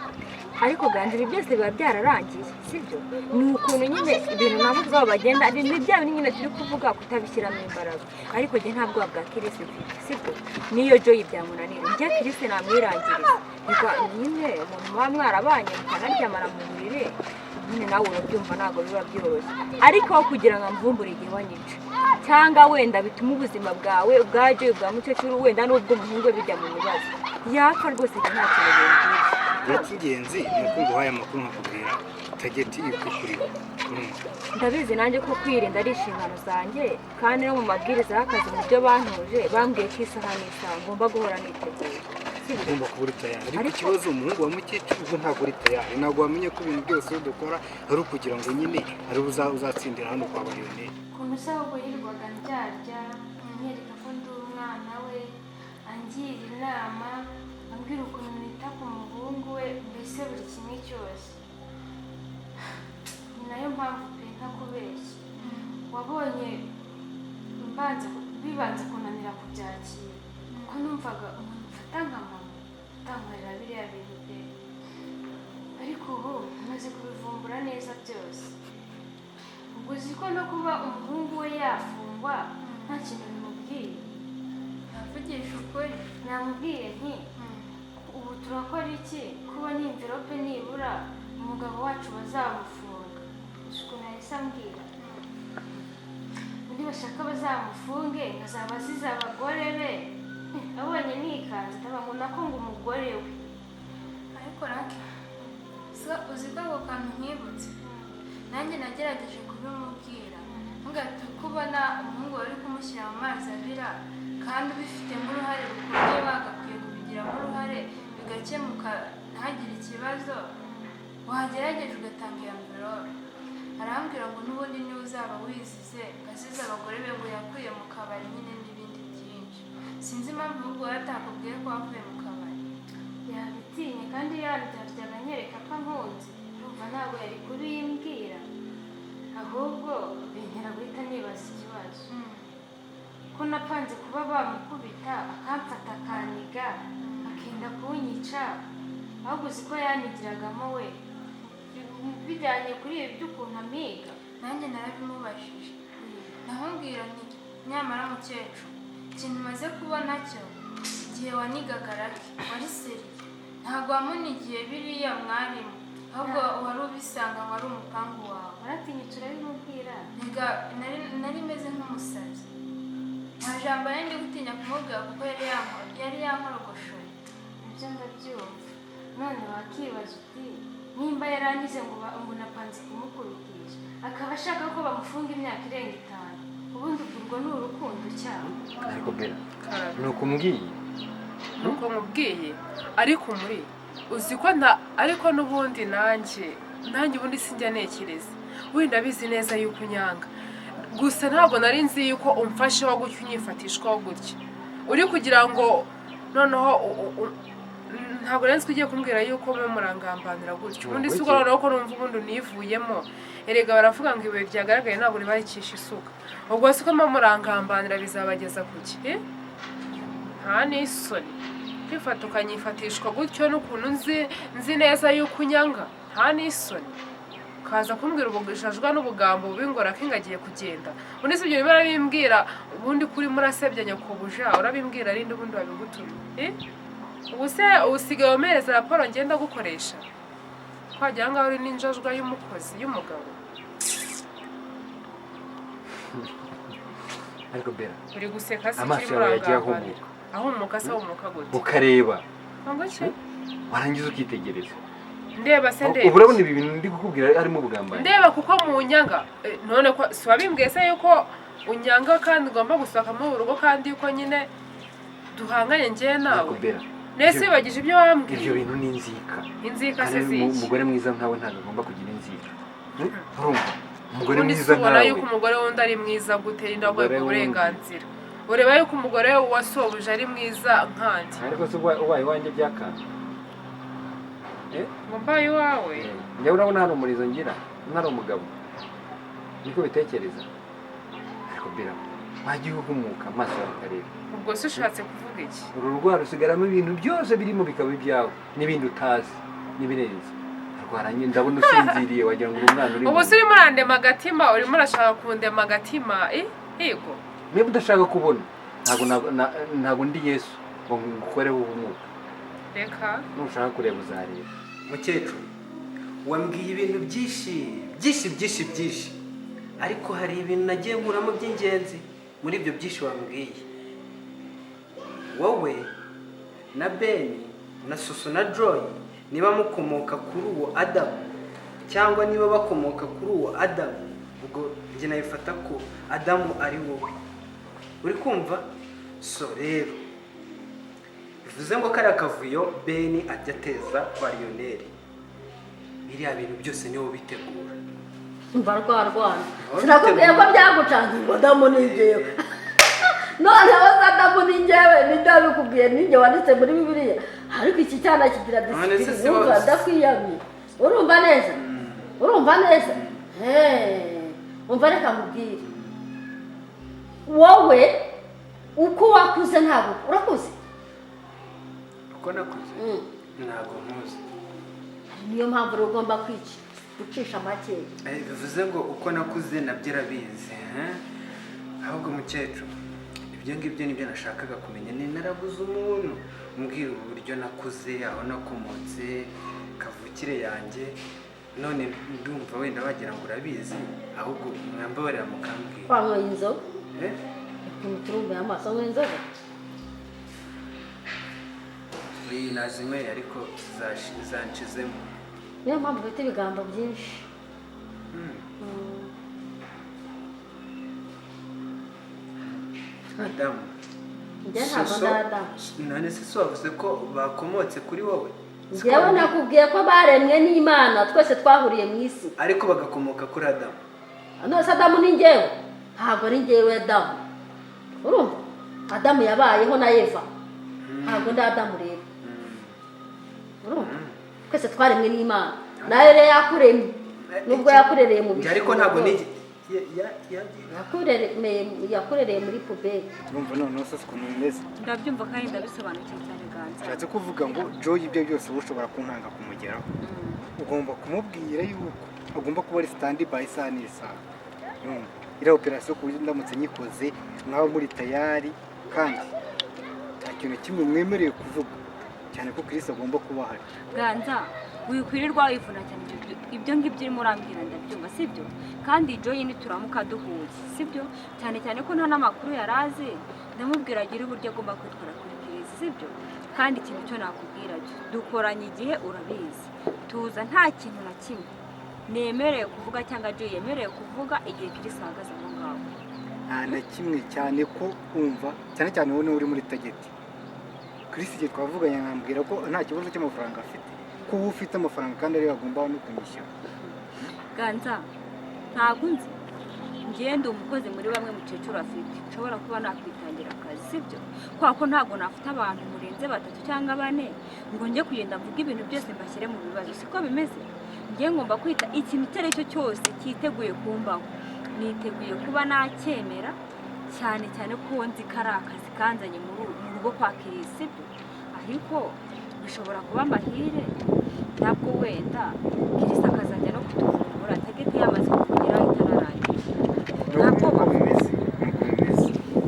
ariko ganza ibi byose biba byararangiye sibyo ni ukuntu nyine ibintu nabo ubwabo bagenda ni bya bintu nyine turi kuvuga kutabishyiramo imbaraga ariko njye nta bwoba bwa Chris mfite sibyo niyo Joy byamunanira njye Chris namwirangiriza nyine umuntu muba mwarabanye mukanaryamana mu buriri nyine nawe urabyumva ntabwo biba byoroshye ariko aho kugira ngo mvumbure igihe wanyica cyangwa wenda bituma ubuzima bwawe ubwa Joy bwa mukecuru wenda n'ubwo umuhungu we bijya mu bibazo yapfa rwose nta kintu bimbwira icy'ingenzi ni uko nguhaye amakuru nkakubwira tageti ikuriho. ndabizi nanjye ko kwirinda ari inshingano zanjye kandi no mu mabwiriza y'akazi mu byo bantuje bambwiye ko isaha n'isaha ngomba guhora niteguye ugomba kuba uri tayari ariko ikibazo umuhungu wa mukecuru ubwo ntabwo uri tayari ntabwo wamenye ko ibintu byose dukora ari ukugira ngo nyine ari uzatsindira hano kwa Bayoneri. ukuntu se ahubwo yirirwaga ndyarya anyereka ko ndi umwana we angira inama ambwira ukuntu nita ku muhungu we mbese buri kimwe cyose. Ni nayo mpamvu pe ntakubeshya wabonye bibanza kunanira kubyakira kuko numvaga umuntu mfata nka mama utankorera biriya bintu pe ariko ubu maze kubivumbura neza byose. ubwo uzi ko no kuba umuhungu we yafungwa nta kintu bimubwiye. navugisha ukuri namubwiye nti ubu turakora iki kuba n'imverope nibura umugabo wacu bazamufunga. uzi ukuntu yahise ambwira undi bashaka bazamufunge nkazaba azize abagore be abonye nikanze ndaba ngo nako ngo umugore we. ariko rake uzi ko ako kantu nkibutse nanjye nagerageje kubimubwira ntugahite kubona umuhungu wari kumushyira mu mazi abira kandi ubifitemo uruhare rukomeye bagakwiye kubigiramo uruhare bigakemuka ntagire ikibazo wagerageje ugatanga iyo mverope. arambwira ngo n'ubundi niwe uzaba wizize azize abagore be ngo yakuye mu kabari nyine n'ibindi byinshi. sinzi impamvu ahubwo yatakubwiye ko wavuye mu kabari. yabitinye kandi yaryaryaga anyereka ko ankunze urumva ntabwo yari kubimbwira ahubwo bintera guhita nibaza ikibazo ko napanze kuba bamukubita akamfata akaniga akenda kunyica ahubwo uzi ko yanigiragamo we bijyanye kuri ibi by'ukuntu amiga. nanjye narabimubajije namubwira nti nyamara mukecuru ikintu umaze kubona cyo igihe wanigaga rake wari seriye ntabwo wamunigiye biriya mwarimu ahubwo wari ubisanga wari umupangu wawe. waratinyutse urabimubwira? nari meze nk'umusazi nta jambo yari ndi gutinya kumubwira kuko yari yankorogoshoye. ibyo ndabyumva none wakibaza uti nimba yarangize ngo napanze kumukubitisha akaba ashaka ko bamufunga imyaka irenga 5 ubundi ubwo ni urukundo cyane. ariko bera nuko umbwiye nuko mubwiye ariko muri uzi ko ariko n'ubundi nanjye ubundi sinjya nekereza wenda bizi neza yuko unyanga gusa ntabwo nari nzi yuko umfasheho gutya unyifatishwaho gutya uri kugira ngo noneho ntabwo nari nzi ko ugiye kumbwira yuko murangambanira gutya ubundi si ubwo ko numva ubundi univuyemo erega baravuga ngo ibuye ryagaragaye ntabwo ribayicisha isuka ubwo si ko murangambanira bizabageza kuki nta n'isoni kwifata ukanyifatishwa gutyo n'ukuntu nzi neza yuko unyanga nta n'isoni ukaza kumbwira ubugishajwa n'ubugambo bubingora ko ingagiye kugenda ubundi si ibyo bibara bimbwira ubundi kuri murasebya nyakubuja urabimbwira rindi ubundi wabigutumye ubu se usigaye umereza raporo ngenda gukoresha twagira ngaho uri n'injajwa y'umukozi y'umugabo. ariko bera uri guseka se amaso yawe yagiye ahumuka se ahumuka gute ukareba ngo iki warangiza ukitegereza ndeba se ndeba ubu urabona ibi bintu ndi kukubwira harimo ubugambanyi ndeba kuko mu nyanga none ko si wabimbwiye se yuko unyanga kandi ugomba gusohoka mu rugo kandi yuko nyine duhanganye njye nawe nese wibagije ibyo wambwiye. ibyo bintu ni inzika se ziki umugore mwiza nkawe ntabwo agomba kugira inzika urumva umugore mwiza nkawe ubona yuko umugore wundi ari mwiza gute ndagwebwa uburenganzira ureba yuko umugore wasobuje ari mwiza nkandi ariko se ubaye wanjye byakanga mbaye iwawe njyewe urabona hano umurizo ngira ntari umugabo niko bitekereza ariko bira wagiye uhumuka amaso yawe ukareba ubwo se ushatse kuvuga iki uru rwara rusigaramo ibintu byose birimo bikaba ibyawe n'ibindi utazi n'ibirenze arwaranye ndabona usinziriye wagira ngo uri umwana uri ubu se urimo urandema agatima urimo urashaka kundema agatima yego niba udashaka kubona ntabwo ndi Yesu ngo ngukoreho ubumuga reka nushaka kureba uzareba. mukecuru wambwiye ibintu byinshi ariko hari ibintu nagiye nkuramo by'ingenzi muri ibyo byinshi wambwiye. wowe na Beni na Susu na Joy niba mukomoka kuri uwo Adamu cyangwa niba bakomoka kuri uwo Adamu, ubwo njye nabifata ko Adamu ari wowe. Uri kumva? So rero bivuze ngo kariya kavuyo Beni ajya ateza kwa Lionel, biriya bintu byose niwo bitegura. mva rwarwana sinakubwiye ko byagucanze ngo Adamu ni njyewe noneho Adamu ni njyewe nibyo bikubwiye ninjye wanditse muri Bibiliya, ariko iki cyana kigira disipurine urumva ndakwiyamye. Urumva neza? Urumva neza? Umva reka nkubwire, wowe uko wakuze ntabwo urakuze. Uko nakuze ntabwo nkuze, niyo mpamvu rero ugomba gucisha makeya. bivuze ngo uko nakuze nabyo urabizi. Ahubwo mukecuru, ibyo ngibyo nibyo nashakaga kumenya. Ni narabuze umuntu umbwira uburyo nakuze, aho nakomotse, kavukire yanjye. None ndumva wenda wagira ngo urabizi, ahubwo mwambabarira mukambwira. Wanyweye inzoga? Turumbuye amaso anywa inzoga? Iyi nazinyweye ariko zanshizemo. Niyo mpamvu ufite ibigambo byinshi. Adamu. Njye ntabwo ndi Adamu. None se wavuze ko bakomotse kuri wowe? Njyewe nakubwiye ko baremwe n'Imana, twese twahuriye mu isi. Ariko bagakomoka kuri Adamu. None se Adamu ni njyewe? Ntabwo ari njyewe Adamu. Urumva? Adamu yabayeho na Eva. Ntabwo ndi Adamu rero. Urumva? Twese twaremwe n'Imana. Nawe rero yakuremye. Nubwo yakurereye mu bishimbo. Ariko ntabwo ni yakurereye muri puberi. urumva noneho se ukuntu bimeze. ndabyumva kandi ndabisobanukiwe cyane Ganza. Nshatse kuvuga ngo Joy ibyo byose uba ushobora kuntanga kumugeraho, ugomba kumubwira yuko agomba kuba ari stand by isaha n'isaha. Iriya operasiyo ku buryo ndamutse nyikoze mwaba muri tayari, kandi nta kintu kimwe mwemereye kuvuga, cyane ko Chris agomba kuba ahari. Ganza, wikwirirwa wivuna cyane ibyo ngibyo urimo urambwira ndabyumva, sibyo? Kandi Joy nituramuka duhuye, sibyo? Cyane cyane ko nta n'amakuru yarazi, ndamubwira agira uburyo agomba kwitwara kuri Chris, sibyo? Kandi ikintu cyo nakubwira cyo dukoranye igihe urabizi, tuza nta kintu na kimwe nemereye kuvuga cyangwa Joy yemereye kuvuga igihe Chris ahagaze aho ngaho. Nta na kimwe, cyane ko umva, cyane cyane wowe uri muri tageti. Chris igihe twavuganye nkambwira ko nta kibazo cy'amafaranga afite, ko uba ufite amafaranga kandi ariyo agomba no kunyishyura. Ganza, ntabwo nzi ngende umukozi muri bamwe mukecuru afite, nshobora kuba nakwitangira akazi, sibyo? Kubera ko ntabwo nafite abantu murenze 3 cyangwa 4 ngo njye kugenda mvuga ibintu byose mbashyire mu bibazo, siko bimeze. Njye ngomba kwita ikintu icyo ari cyo cyose cyiteguye kumbaho, niteguye kuba nacyemera, cyane cyane ko nzi ko ari akazi kanzanye mu rugo kwa Chris, sibyo? Ariko bishobora kuba amahire ntabwo wenda Chris akazajya no kutuvura tageti yamaze kugeraho itararangira. Ntabwo bimeze,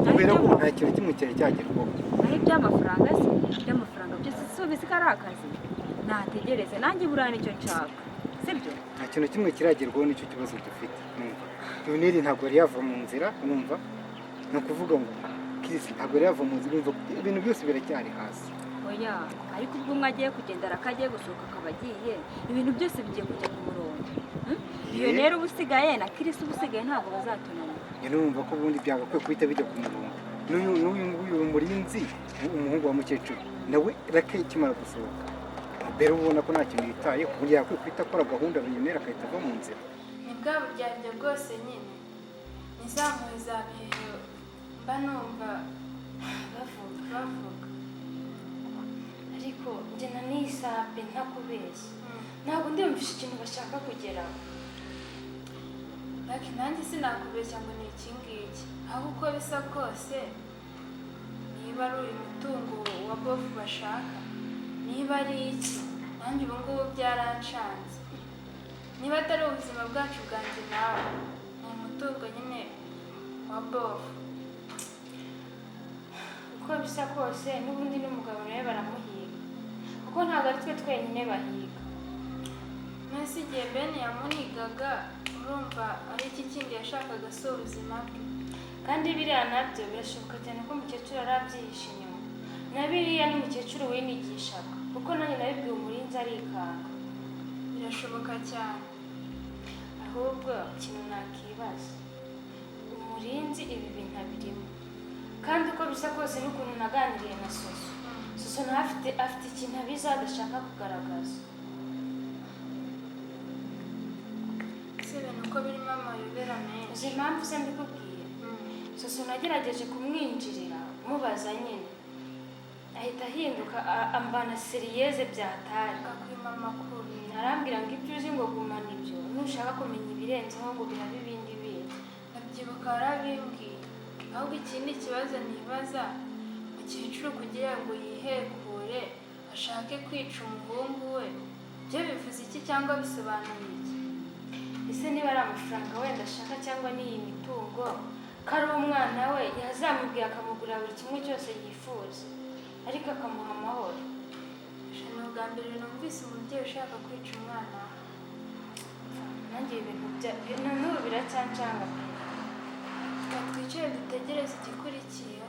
kubera ko nta kintu kimwe cyari cyagerwaho. Aho iby'amafaranga se, iby'amafaranga byose so bizi ko ari akazi, nategereze nanjye buriya nicyo nshaka, sibyo? Nta kintu kimwe kiragerwaho, nicyo kibazo dufite. Lionel ntabwo yari yava mu nzira, numva no kuvuga ngo Chris ntabwo yari yava mu nzira, numva ibintu byose biracyari hasi. Oya, ariko ubwo umwe agiye kugendera akagiye gusohoka akaba agiye, ibintu byose bigiye kujya ku murongo. Lionel uba usigaye na Chris uba usigaye ntabwo bazatonana. Njye numva ko ubundi byagakwiye guhita bijya ku murongo. N'uyu nguyu Murinzi, umuhungu wa mukecuru, nawe rake ikimara gusohoka, mbere ubona ko nta kintu yitaye, ku buryo yakwiye guhita akora gahunda Lionel agahita ava mu nzira. ni bwa buryarya bwose nyine, ni za mpuhwe za biheyo mba numva bavuga. ariko njye na n'isape ntakubeshya, ntabwo ndiyumvisha ikintu bashaka kugeraho. Ariko nanjye sinakubeshya ngo ni iki ngiki, aho uko bisa kose, niba ari uyu mutungo wa bofu bashaka, niba ari iki, nanjye ubu ngubu byaranshanze. Niba atari ubuzima bwacu bwanjye nawe, ni umutungo nyine wa bofu. Uko bisa kose n'ubundi n'umugabo nawe baramuhiga, kuko ntabwo ari twe twenyine bahiga. Mbese igihe Ben yamunigaga, urumva ari iki kindi yashakaga si ubuzima bwe. Kandi biriya nabyo birashoboka cyane ko umukecuru arabyihisha inyuma. Na biriya n'umukecuru winigishaga, kuko nanjye nabibwiye Umurinzi arikanga. Birashoboka cyane. ahubwo ikintu nakibaza umurinzi ibi bintu abirimo kandi uko bisa kose n'ukuntu naganiriye na Soso nawe afite ikintu abizi adashaka kugaragaza. si ibintu uko birimo amayobera menshi. Uzi impamvu se mbikubwiye? Soso nagerageje kumwinjirira mubaza nyine ahita ahinduka ambana seriyeze byatari Akakwima amakuru. arambwira ngo ibyo uzi ngo gumana ibyo nushaka kumenya ibirenzeho ngo birabe ibindi bindi. Ndabyibuka warabimbwiye. Ahubwo ikindi kibazo nibaza umukecuru kugira ngo yihekure ashake kwica umuhungu we byo bivuze iki cyangwa bisobanuye iki? Ese niba ari amafaranga wenda ashaka cyangwa n'iyi mitungo ko ari umwana we yazamubwiye akamugurira buri kimwe cyose yifuza ariko akamuha amahoro. Ni ubwa mbere numvise umubyeyi ushaka kwica umwana we. Nanjye ibintu n'ubu biracyancanga pe. Reka twicare dutegereze igikurikiye.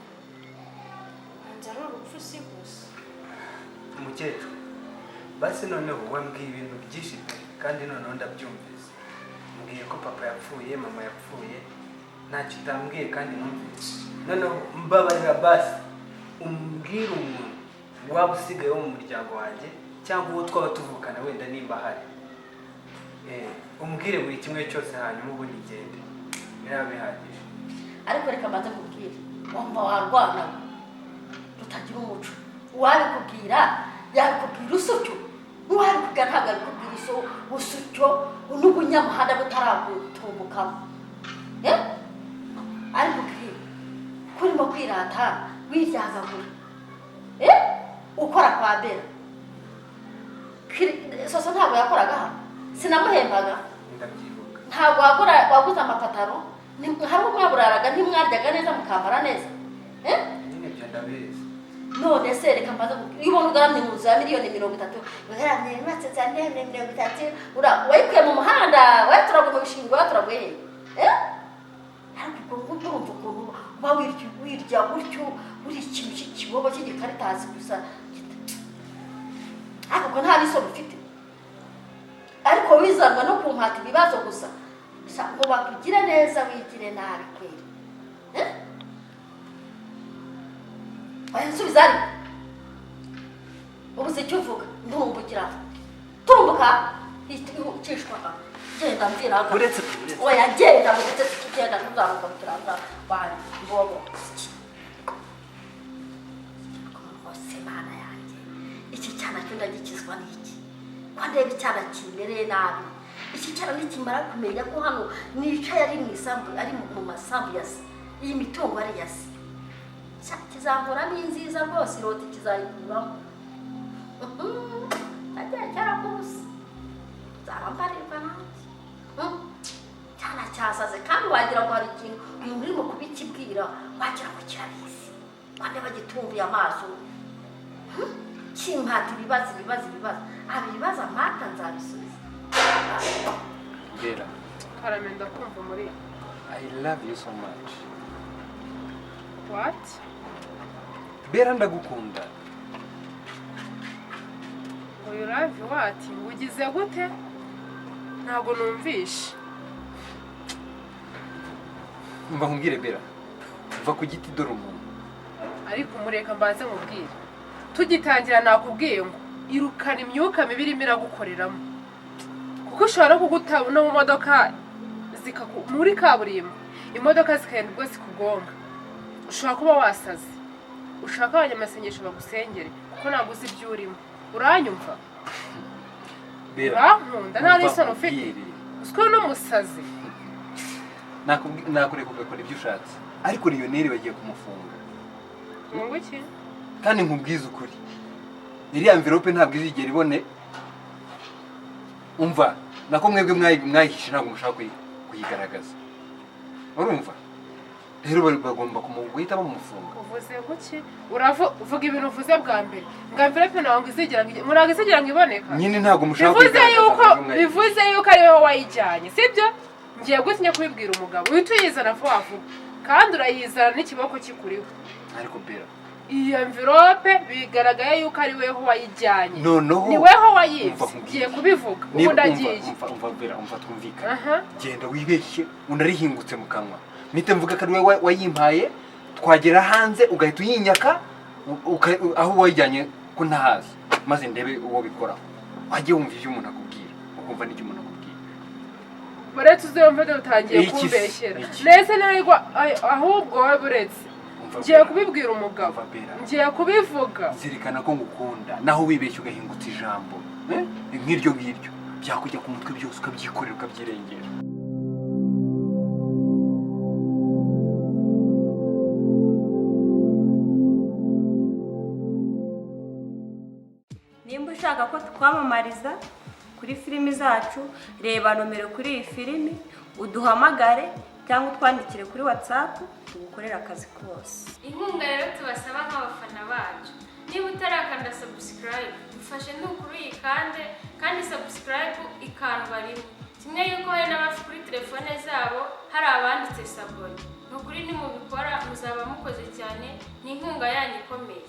Hanze ari urupfu si gusa. umukecuru basi noneho wambwiye ibintu byinshi pe kandi noneho ndabyumvise. Mbwiye ko papa yapfuye, mama yapfuye, ntacyo utambwiye kandi numvise. Noneho mbabarira basi umbwire umuntu waba usigaye wo mu muryango wanjye cyangwa uwo twaba tuvukana wenda nimba hari. Umbwire buri kimwe cyose hanyuma ubundi ngende. Biraba bihagije. ariko reka mbanze nkubwire wumva warwana tutagira umuco uwabikubwira yabikubwira usutyo n'uwabikubwira ntabwo abikubwira usutyo n'ubunyamuhanda butaragutumbukamo ariko ubwire kurimo kwirata wiryagagura ukora kwa Bera Soso ntabwo yakoraga hano sinamuhembaga Ndabyibuka. ntabwo waguze amapataro hari umwaburaraga ntimwaryaga neza mukambara neza Nyine ibyo ndabizi. none se reka mbaze iyo ubona ugaramye mu nzu ya miliyoni 30 ugaramye mwatsetsa nene 30 wayikuye mu muhanda wayaturaga mu bishingwe wayaturaguye ariko ubwo urumva ukuntu uba wirya gutyo uri ikintu cy'ikibobo cy'igikaritasi gusa ariko nta n'isoni ufite ariko wizanwa no kumpata ibibazo gusa ngo bakugire neza wigire nabi kweri nsubiza ariko ubuze icyo uvuga ntumbukira turumbuka ukishwa genda mvira Uretse oya genda mugeze kugenda ntuzamuka turanga bani ngobo rwose mana yanjye iki cyana cyo ndagikizwa n'iki ko ndeba icyana kimereye nabi iki cyana nikimara kumenya ko hano nicaye ari mu isambu ari mu masambu ya se iyi mitungo ari ya se kizahura n'inziza rwose iroti kizayikuramo agiye cyarakubuze zaba mbarirwa nanjye cyana cyasaze kandi wagira ngo hari ikintu uyu urimo kubikibwira wagira ngo kirabizi kandi bagitumbuye amaso kimpata ibibazo ibibazo amata nzabisubiza Bera, Karame ndakumva muri. I love you so much. What? Bera ndagukunda. Ngo you love what? Ugize gute? Ntabwo numvishe. Umva nkubwire Bera. Va ku giti dore umuntu. Ariko mureka mbanze mubwire. Tugitangira nakubwiye ngo irukana imyuka mibi irimo iragukoreramo. Kuko ushobora kugutaba no mu modoka muri kaburimbo. Imodoka zikagenda ubwo zikugonga. Ushobora kuba wasaze. Ushaka abanyamasengesho bagusengere kuko ntabwo uzi ibyo urimo. Uranyumva? Bera. Urankunda nta n'isoni ufite. Uziko n'umusazi. Nakureka ugakora ibyo ushatse. Ariko Lionel bagiye kumufunga. Ngo iki? Kandi nkubwiza ukuri. Iriya envelope ntabwo izigera ibone. Umva, nako mwebwe mwayihishe ntabwo mushaka kuyigaragaza. Urumva? Rero bagomba kumuguhita bamufunga. Uvuze guki? Uvuga ibintu uvuze bwa mbere. Ngo envelope ntabwo izigera ngo iboneka. Nyine ntabwo mushaka kuyigaragaza. Bivuze yuko ari wowe wayijyanye, sibyo? Ngiye gutinya kubibwira umugabo. Uhita uyizana vuba vuba. Kandi urayizana n'ikiboko kikuriho. Ariko Bera, iyi envelope bigaragaye yuko ari weho wayijyanye. Noneho ni weho wayibye. Ngiye kubivuga ubu ndagiye. Umva twumvikana. Genda wibeshye unarihingutse mu kanwa. Mite mvuga ko ari we wayimpaye twagera hanze ugahita uyinyaka aho wayijyanye ko ntahazi maze ndebe uwo bikora. Wajye wumva ibyo umuntu akubwira ukumva n'icyo umuntu akubwira. Buretse uzumva utangiye kumbeshyera. Nese narigwa ahubwo wowe buretse. Ngiye kubibwira umugabo. Ngiye kubivuga. Zirikana ko ngukunda naho wibeshye ugahingutse ijambo. Nk'iryo ngiryo byakujya ku mutwe byose ukabyikorera ukabyirengera. Nimba ushaka ko twamamariza kuri filimi zacu, reba nomero kuri iyi filimi, uduhamagare cyangwa utwandikire kuri WhatsApp tugukorera akazi kose. Inkunga rero tubasaba nk'abafana bacu. Niba utarakanda subscribe, dufashe n'ukuri uyikande kandi subscribe ikandwa rimwe. Kimwe yuko hari n'abafi kuri telefone zabo hari abanditse sabone. Nukuri nimubikora muzaba mukoze cyane, ni inkunga yanyu ikomeye.